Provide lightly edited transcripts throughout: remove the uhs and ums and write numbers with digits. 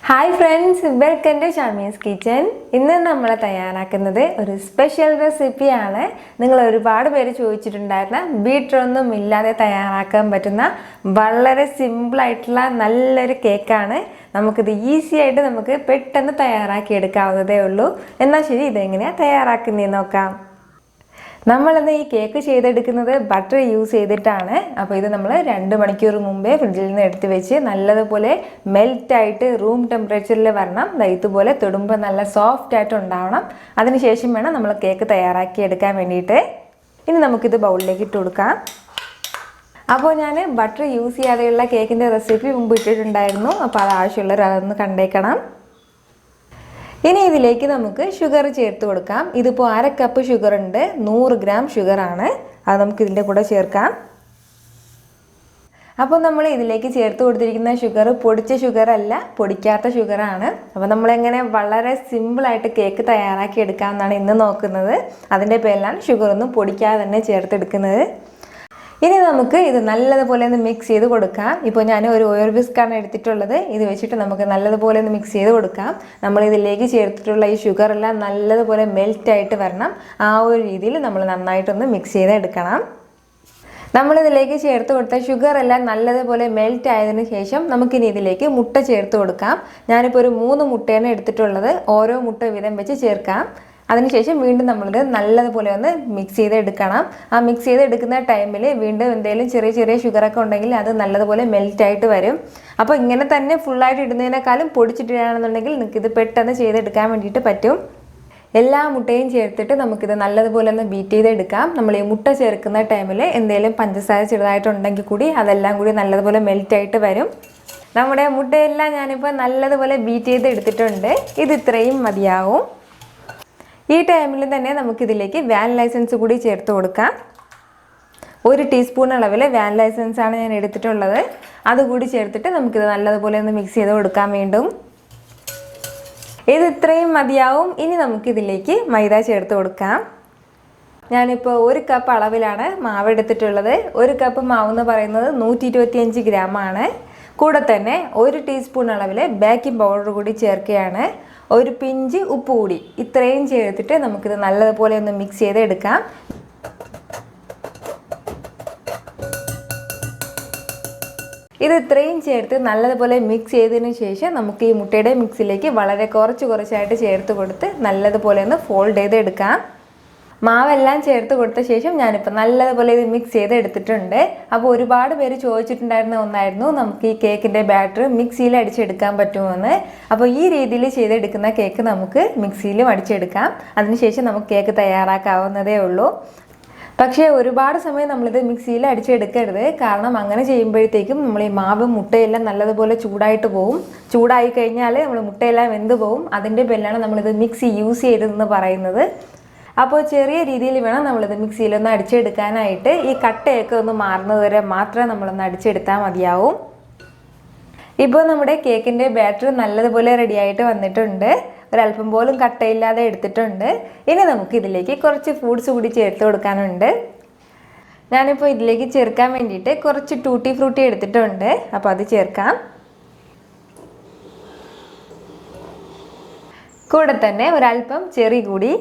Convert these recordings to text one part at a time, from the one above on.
Hi friends, welcome to Shami's kitchen. ഇന്ന് നമ്മൾ തയ്യാറാക്കുന്നത് ഒരു സ്പെഷ്യൽ റെസിപ്പിയാണ്. നിങ്ങൾ ഒരുപാട് പേര് ചോദിച്ചിട്ടുണ്ടായിരുന്ന ബീറ്ററൊന്നും ഇല്ലാതെ തയ്യാറാക്കാൻ പറ്റുന്ന വളരെ സിമ്പിളായിട്ടുള്ള നല്ലൊരു കേക്കാണ്. നമുക്കിത് ഈസി ആയിട്ട് നമുക്ക് പെട്ടെന്ന് തയ്യാറാക്കി എടുക്കാവുന്നതേ ഉള്ളൂ. എന്നാൽ ശരി, ഇതെങ്ങനെയാണ് തയ്യാറാക്കുന്നതെന്ന് നോക്കാം. നമ്മളിന്ന് ഈ കേക്ക് ചെയ്തെടുക്കുന്നത് ബട്ടർ യൂസ് ചെയ്തിട്ടാണ്. അപ്പോൾ ഇത് നമ്മൾ 2 മണിക്കൂർ മുമ്പേ ഫ്രിഡ്ജിൽ നിന്ന് എടുത്ത് വെച്ച് നല്ലതുപോലെ മെൽറ്റായിട്ട് റൂം ടെമ്പറേച്ചറിൽ വരണം. ഇതുപോലെ തൊടുമ്പോൾ നല്ല സോഫ്റ്റ് ആയിട്ട് ഉണ്ടാവണം. അതിനുശേഷം വേണം നമ്മൾ കേക്ക് തയ്യാറാക്കി എടുക്കാൻ വേണ്ടിയിട്ട്. ഇനി നമുക്കിത് ബൗളിലേക്ക് ഇട്ട് കൊടുക്കാം. അപ്പോൾ ഞാൻ ബട്ടർ യൂസ് ചെയ്യാതെയുള്ള കേക്കിൻ്റെ റെസിപ്പി മുമ്പ് ഇട്ടിട്ടുണ്ടായിരുന്നു. അപ്പോൾ അത് ആവശ്യമുള്ളവർ അതൊന്ന് കണ്ടേക്കണം. ഇനി ഇതിലേക്ക് നമുക്ക് ഷുഗർ ചേർത്ത് കൊടുക്കാം. ഇതിപ്പോൾ 1/2 കപ്പ് ഷുഗർ ഉണ്ട്, 100 ഗ്രാം ഷുഗറാണ്. അത് നമുക്ക് ഇതിൻ്റെ കൂടെ ചേർക്കാം. അപ്പോൾ നമ്മൾ ഇതിലേക്ക് ചേർത്ത് കൊടുത്തിരിക്കുന്ന ഷുഗർ പൊടിച്ച ഷുഗർ അല്ല, പൊടിക്കാത്ത ഷുഗറാണ്. അപ്പോൾ നമ്മളെങ്ങനെ വളരെ സിമ്പിളായിട്ട് കേക്ക് തയ്യാറാക്കി എടുക്കാമെന്നാണ് ഇന്ന് നോക്കുന്നത്. അതിൻ്റെ പേരിലാണ് ഷുഗറൊന്നും പൊടിക്കാതെ തന്നെ ചേർത്തെടുക്കുന്നത്. ഇനി നമുക്ക് ഇത് നല്ലതുപോലെ ഒന്ന് മിക്സ് ചെയ്ത് കൊടുക്കാം. ഇപ്പോൾ ഞാൻ ഒരു ഓയിൽ വിസ്കാണ് എടുത്തിട്ടുള്ളത്. ഇത് വെച്ചിട്ട് നമുക്ക് നല്ലതുപോലെ ഒന്ന് മിക്സ് ചെയ്ത് കൊടുക്കാം. നമ്മൾ ഇതിലേക്ക് ചേർത്തിട്ടുള്ള ഈ ഷുഗറെല്ലാം നല്ലതുപോലെ മെൽറ്റായിട്ട് വരണം. ആ ഒരു രീതിയിൽ നമ്മൾ നന്നായിട്ടൊന്ന് മിക്സ് ചെയ്ത് എടുക്കണം. നമ്മളിതിലേക്ക് ചേർത്ത് കൊടുത്ത ഷുഗറെല്ലാം നല്ലതുപോലെ മെൽറ്റ് ആയതിനു ശേഷം നമുക്കിനി ഇതിലേക്ക് മുട്ട ചേർത്ത് കൊടുക്കാം. ഞാനിപ്പോൾ ഒരു 3 മുട്ടയാണ് എടുത്തിട്ടുള്ളത്. ഓരോ മുട്ട വീതം വെച്ച് ചേർക്കാം. അതിനുശേഷം വീണ്ടും നമ്മളിത് നല്ലതുപോലെ ഒന്ന് മിക്സ് ചെയ്ത് എടുക്കണം. ആ മിക്സ് ചെയ്ത് എടുക്കുന്ന ടൈമിൽ വീണ്ടും എന്തെങ്കിലും ചെറിയ ചെറിയ ഷുഗറൊക്കെ ഉണ്ടെങ്കിൽ അത് നല്ലതുപോലെ മെൽറ്റായിട്ട് വരും. അപ്പോൾ ഇങ്ങനെ തന്നെ ഫുള്ളായിട്ട് ഇടുന്നതിനേക്കാളും പൊടിച്ചിട്ടുകയാണെന്നുണ്ടെങ്കിൽ നിങ്ങൾക്കിത് പെട്ടെന്ന് ചെയ്തെടുക്കാൻ വേണ്ടിയിട്ട് പറ്റും. എല്ലാ മുട്ടയും ചേർത്തിട്ട് നമുക്കിത് നല്ലതുപോലെ ഒന്ന് ബീറ്റ് ചെയ്തെടുക്കാം. നമ്മൾ ഈ മുട്ട ചേർക്കുന്ന ടൈമിൽ എന്തെങ്കിലും പഞ്ചസാര ചെറുതായിട്ടുണ്ടെങ്കിൽ കൂടി അതെല്ലാം കൂടി നല്ലതുപോലെ മെൽറ്റായിട്ട് വരും. നമ്മുടെ മുട്ടയെല്ലാം ഞാനിപ്പോൾ നല്ലതുപോലെ ബീറ്റ് ചെയ്ത് എടുത്തിട്ടുണ്ട്. ഇത് ഇത്രയും മതിയാവും. ഈ ടൈമിൽ തന്നെ നമുക്കിതിലേക്ക് വാനില എസൻസ് കൂടി ചേർത്ത് കൊടുക്കാം. 1 ടീസ്പൂൺ അളവിൽ വാനില എസൻസാണ് ഞാൻ എടുത്തിട്ടുള്ളത്. അതുകൂടി ചേർത്തിട്ട് നമുക്കിത് നല്ലതുപോലെ ഒന്ന് മിക്സ് ചെയ്ത് കൊടുക്കാം. വീണ്ടും ഇത് ഇത്രയും മതിയാവും. ഇനി നമുക്കിതിലേക്ക് മൈദ ചേർത്ത് കൊടുക്കാം. ഞാനിപ്പോൾ 1 കപ്പ് അളവിലാണ് മാവ് എടുത്തിട്ടുള്ളത്. 1 കപ്പ് മാവ് എന്ന് പറയുന്നത് 125 ഗ്രാമാണ്. കൂടെ തന്നെ 1 ടീസ്പൂൺ അളവിൽ ബേക്കിംഗ് പൗഡർ കൂടി ചേർക്കുകയാണ്. 1 പിഞ്ച് ഉപ്പ് കൂടി. ഇത്രയും ചേർത്തിട്ട് നമുക്കിത് നല്ലതുപോലെ ഒന്ന് മിക്സ് ചെയ്ത് എടുക്കാം. ഇത് ഇത്രയും ചേർത്ത് നല്ലതുപോലെ മിക്സ് ചെയ്തതിന് ശേഷം നമുക്ക് ഈ മുട്ടയുടെ മിക്സിലേക്ക് വളരെ കുറച്ചായിട്ട് ചേർത്ത് കൊടുത്ത് നല്ലതുപോലെ ഒന്ന് ഫോൾഡ് ചെയ്ത് എടുക്കാം. മാവെല്ലാം ചേർത്ത് കൊടുത്ത ശേഷം ഞാനിപ്പോൾ നല്ലതുപോലെ ഇത് മിക്സ് ചെയ്ത് എടുത്തിട്ടുണ്ട്. അപ്പോൾ ഒരുപാട് പേര് ചോദിച്ചിട്ടുണ്ടായിരുന്ന ഒന്നായിരുന്നു നമുക്ക് ഈ കേക്കിൻ്റെ ബാറ്റർ മിക്സിയിൽ അടിച്ചെടുക്കാൻ പറ്റുമോയെന്ന്. അപ്പോൾ ഈ രീതിയിൽ ചെയ്തെടുക്കുന്ന കേക്ക് നമുക്ക് മിക്സിയിലും അടിച്ചെടുക്കാം. അതിനുശേഷം നമുക്ക് കേക്ക് തയ്യാറാക്കാവുന്നതേ ഉള്ളൂ. പക്ഷേ ഒരുപാട് സമയം നമ്മളിത് മിക്സിയിൽ അടിച്ചെടുക്കരുത്. കാരണം അങ്ങനെ ചെയ്യുമ്പോഴത്തേക്കും നമ്മൾ ഈ മാവും മുട്ടയെല്ലാം നല്ലതുപോലെ ചൂടായിട്ട് പോകും. ചൂടായി കഴിഞ്ഞാൽ നമ്മൾ മുട്ടയെല്ലാം വെന്ത് പോകും. അതിൻ്റെ പേരിലാണ് നമ്മളിത് മിക്സി യൂസ് ചെയ്തതെന്ന് പറയുന്നത്. അപ്പോൾ ചെറിയ രീതിയിൽ വേണം നമ്മളിത് മിക്സിയിലൊന്ന് അടിച്ചെടുക്കാനായിട്ട്. ഈ കട്ടയൊക്കെ ഒന്ന് മാറുന്നത് വരെ മാത്രമേ നമ്മളൊന്ന് അടിച്ചെടുത്താൽ മതിയാവും. ഇപ്പോൾ നമ്മുടെ കേക്കിൻ്റെ ബാറ്റർ നല്ലതുപോലെ റെഡിയായിട്ട് വന്നിട്ടുണ്ട്. ഒരല്പം പോലും കട്ടയില്ലാതെ എടുത്തിട്ടുണ്ട്. ഇനി നമുക്ക് ഇതിലേക്ക് കുറച്ച് ഫ്രൂട്ട്സ് കൂടി ചേർത്ത് കൊടുക്കാനുണ്ട്. ഞാനിപ്പോൾ ഇതിലേക്ക് ചേർക്കാൻ വേണ്ടിയിട്ട് കുറച്ച് ടൂട്ടി ഫ്രൂട്ടി എടുത്തിട്ടുണ്ട്. അപ്പോൾ അത് ചേർക്കാം. കൂടെ തന്നെ ഒരല്പം ചെറി കൂടി.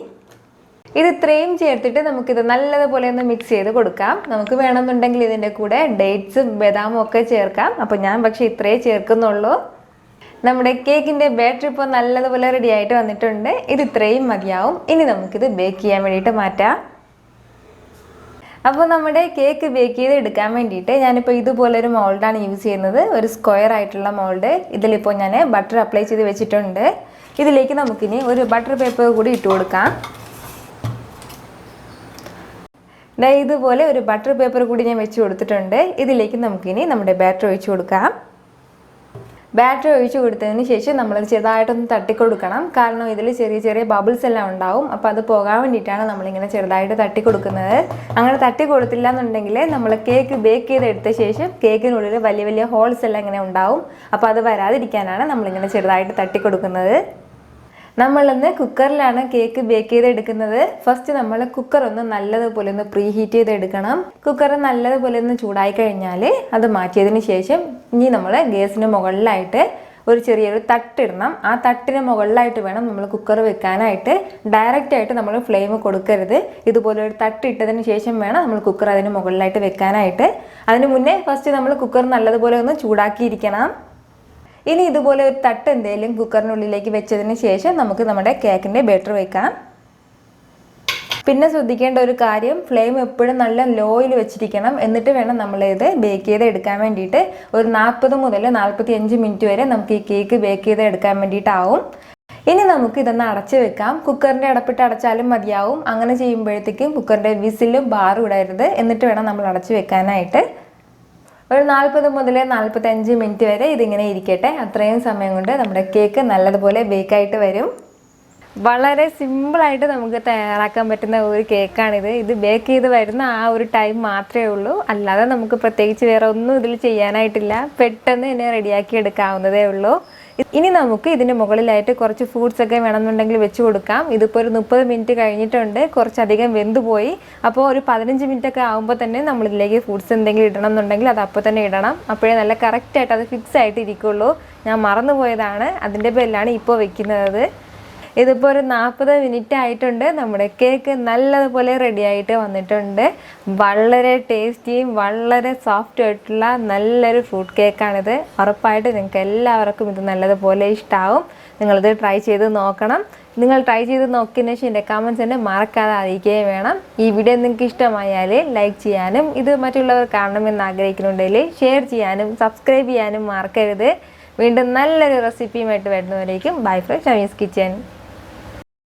ഇത് ഇത്രയും ചേർത്തിട്ട് നമുക്കിത് നല്ലതുപോലെ ഒന്ന് മിക്സ് ചെയ്ത് കൊടുക്കാം. നമുക്ക് വേണമെന്നുണ്ടെങ്കിൽ ഇതിൻ്റെ കൂടെ ഡേറ്റ്സും ബദാമും ഒക്കെ ചേർക്കാം. അപ്പോൾ ഞാൻ പക്ഷേ ഇത്രയേ ചേർക്കുന്നുള്ളൂ. നമ്മുടെ കേക്കിൻ്റെ ബാറ്റർ ഇപ്പോൾ നല്ലതുപോലെ റെഡി ആയിട്ട് വന്നിട്ടുണ്ട്. ഇത് ഇത്രയും മതിയാവും. ഇനി നമുക്കിത് ബേക്ക് ചെയ്യാൻ വേണ്ടിയിട്ട് മാറ്റാം. അപ്പോൾ നമ്മുടെ കേക്ക് ബേക്ക് ചെയ്ത് എടുക്കാൻ വേണ്ടിയിട്ട് ഞാനിപ്പോൾ ഇതുപോലൊരു മോൾഡാണ് യൂസ് ചെയ്യുന്നത്. ഒരു സ്ക്വയർ ആയിട്ടുള്ള മോൾഡ്. ഇതിലിപ്പോൾ ഞാൻ ബട്ടർ അപ്ലൈ ചെയ്ത് വെച്ചിട്ടുണ്ട്. ഇതിലേക്ക് നമുക്കിനി ഒരു ബട്ടർ പേപ്പർ കൂടി ഇട്ട് കൊടുക്കാം. ഇതുപോലെ ഒരു ബട്ടർ പേപ്പർ കൂടി ഞാൻ വെച്ച് കൊടുത്തിട്ടുണ്ട്. ഇതിലേക്ക് നമുക്കിനി നമ്മുടെ ബാറ്റർ ഒഴിച്ചു കൊടുക്കാം. ബാറ്റർ ഒഴിച്ചു കൊടുത്തതിന് ശേഷം നമ്മൾ ചെറുതായിട്ടൊന്ന് തട്ടിക്കൊടുക്കണം. കാരണം ഇതിൽ ചെറിയ ചെറിയ ബബിൾസ് എല്ലാം ഉണ്ടാവും. അപ്പോൾ അത് പോകാൻ വേണ്ടിയിട്ടാണ് നമ്മളിങ്ങനെ ചെറുതായിട്ട് തട്ടിക്കൊടുക്കുന്നത്. അങ്ങനെ തട്ടി കൊടുത്തില്ല എന്നുണ്ടെങ്കിൽ നമ്മൾ കേക്ക് ബേക്ക് ചെയ്തെടുത്ത ശേഷം കേക്കിനുള്ളിൽ വലിയ വലിയ ഹോൾസ് എല്ലാം ഇങ്ങനെ ഉണ്ടാവും. അപ്പോൾ അത് വരാതിരിക്കാനാണ് നമ്മളിങ്ങനെ ചെറുതായിട്ട് തട്ടിക്കൊടുക്കുന്നത്. നമ്മളിന്ന് കുക്കറിലാണ് കേക്ക് ബേക്ക് ചെയ്തെടുക്കുന്നത്. ഫസ്റ്റ് നമ്മൾ കുക്കർ ഒന്ന് നല്ലതുപോലെ ഒന്ന് പ്രീ ഹീറ്റ് ചെയ്തെടുക്കണം. കുക്കർ നല്ലതുപോലെ ഒന്ന് ചൂടായി കഴിഞ്ഞാൽ അത് മാറ്റിയതിന് ശേഷം ഇനി നമ്മൾ ഗ്യാസിന് മുകളിലായിട്ട് ഒരു ചെറിയൊരു തട്ടിടണം. ആ തട്ടിന് മുകളിലായിട്ട് വേണം നമ്മൾ കുക്കർ വെക്കാനായിട്ട്. ഡയറക്റ്റ് ആയിട്ട് നമ്മൾ ഫ്ലെയിം കൊടുക്കരുത്. ഇതുപോലെ ഒരു തട്ടിട്ടതിന് ശേഷം വേണം നമ്മൾ കുക്കർ അതിന് മുകളിലായിട്ട് വെക്കാനായിട്ട്. അതിന് മുന്നേ ഫസ്റ്റ് നമ്മൾ കുക്കർ നല്ലതുപോലെ ഒന്ന് ചൂടാക്കിയിരിക്കണം. ഇനി ഇതുപോലെ ഒരു തട്ട് എന്തെങ്കിലും കുക്കറിനുള്ളിലേക്ക് വെച്ചതിന് ശേഷം നമുക്ക് നമ്മുടെ കേക്കിൻ്റെ ബാറ്റർ വെക്കാം. പിന്നെ ശ്രദ്ധിക്കേണ്ട ഒരു കാര്യം, ഫ്ലെയിം എപ്പോഴും നല്ല ലോയിൽ വെച്ചിരിക്കണം. എന്നിട്ട് വേണം നമ്മളിത് ബേക്ക് ചെയ്ത് എടുക്കാൻ വേണ്ടിയിട്ട്. ഒരു 40 മുതൽ 45 മിനിറ്റ് വരെ നമുക്ക് ഈ കേക്ക് ബേക്ക് ചെയ്ത് എടുക്കാൻ വേണ്ടിയിട്ടാവും. ഇനി നമുക്ക് ഇതൊന്ന് അടച്ച് വെക്കാം. കുക്കറിൻ്റെ അടപ്പിട്ട് അടച്ചാലും മതിയാവും. അങ്ങനെ ചെയ്യുമ്പോഴത്തേക്കും കുക്കറിൻ്റെ വിസിലും ബാറും ഇടരുത്. എന്നിട്ട് വേണം നമ്മൾ അടച്ച് വെക്കാനായിട്ട്. ഒരു 40 മുതൽ 45 മിനിറ്റ് വരെ ഇതിങ്ങനെ ഇരിക്കട്ടെ. അത്രയും സമയം കൊണ്ട് നമ്മുടെ കേക്ക് നല്ലതുപോലെ ബേക്കായിട്ട് വരും. വളരെ സിമ്പിളായിട്ട് നമുക്ക് തയ്യാറാക്കാൻ പറ്റുന്ന ഒരു കേക്കാണിത്. ഇത് ബേക്ക് ചെയ്ത് വരുന്ന ആ ഒരു ടൈം മാത്രമേ ഉള്ളൂ. അല്ലാതെ നമുക്ക് പ്രത്യേകിച്ച് വേറെ ഒന്നും ഇതിൽ ചെയ്യാനായിട്ടില്ല. പെട്ടെന്ന് തന്നെ റെഡിയാക്കി എടുക്കാവുന്നതേ ഉള്ളൂ. ഇനി നമുക്ക് ഇതിന് മുകളിലായിട്ട് കുറച്ച് ഫ്രൂട്ട്സ് ഒക്കെ വേണമെന്നുണ്ടെങ്കിൽ വെച്ച് കൊടുക്കാം. ഇതിപ്പോൾ ഒരു 30 മിനിറ്റ് കഴിഞ്ഞിട്ടുണ്ട്. കുറച്ചധികം വെന്തുപോയി. അപ്പോൾ ഒരു 15 മിനിറ്റ് ഒക്കെ ആകുമ്പോൾ തന്നെ നമ്മളിതിലേക്ക് ഫ്രൂട്ട്സ് എന്തെങ്കിലും ഇടണം എന്നുണ്ടെങ്കിൽ അത് അപ്പോൾ തന്നെ ഇടണം. അപ്പോഴേ നല്ല കറക്റ്റായിട്ട് അത് ഫിക്സ് ആയിട്ട് ഇരിക്കുള്ളൂ. ഞാൻ മറന്നുപോയതാണ്. അതിൻ്റെ പേരിലാണ് ഇപ്പോൾ വെക്കുന്നത്. ഇതിപ്പോൾ ഒരു 40 മിനിറ്റ് ആയിട്ടുണ്ട്. നമ്മുടെ കേക്ക് നല്ലതുപോലെ റെഡി ആയിട്ട് വന്നിട്ടുണ്ട്. വളരെ ടേസ്റ്റിയും വളരെ സോഫ്റ്റ് ആയിട്ടുള്ള നല്ലൊരു ഫ്രൂട്ട് കേക്കാണിത്. ഉറപ്പായിട്ട് നിങ്ങൾക്ക് എല്ലാവർക്കും ഇത് നല്ലതുപോലെ ഇഷ്ടമാവും. നിങ്ങളിത് ട്രൈ ചെയ്ത് നോക്കണം. നിങ്ങൾ ട്രൈ ചെയ്ത് നോക്കിയതിന് ശേഷം എൻ്റെ കമൻറ്റ്സ് തന്നെ മറക്കാതെ അറിയിക്കുകയും വേണം. ഈ വീഡിയോ നിങ്ങൾക്ക് ഇഷ്ടമായാൽ ലൈക്ക് ചെയ്യാനും ഇത് മറ്റുള്ളവർ കാണണമെന്ന് ആഗ്രഹിക്കുന്നുണ്ടെങ്കിൽ ഷെയർ ചെയ്യാനും സബ്സ്ക്രൈബ് ചെയ്യാനും മറക്കരുത്. വീണ്ടും നല്ലൊരു റെസിപ്പിയുമായിട്ട് വരുന്നവരേക്കും ബൈ ഫ്രം ഷമീസ് കിച്ചൻ.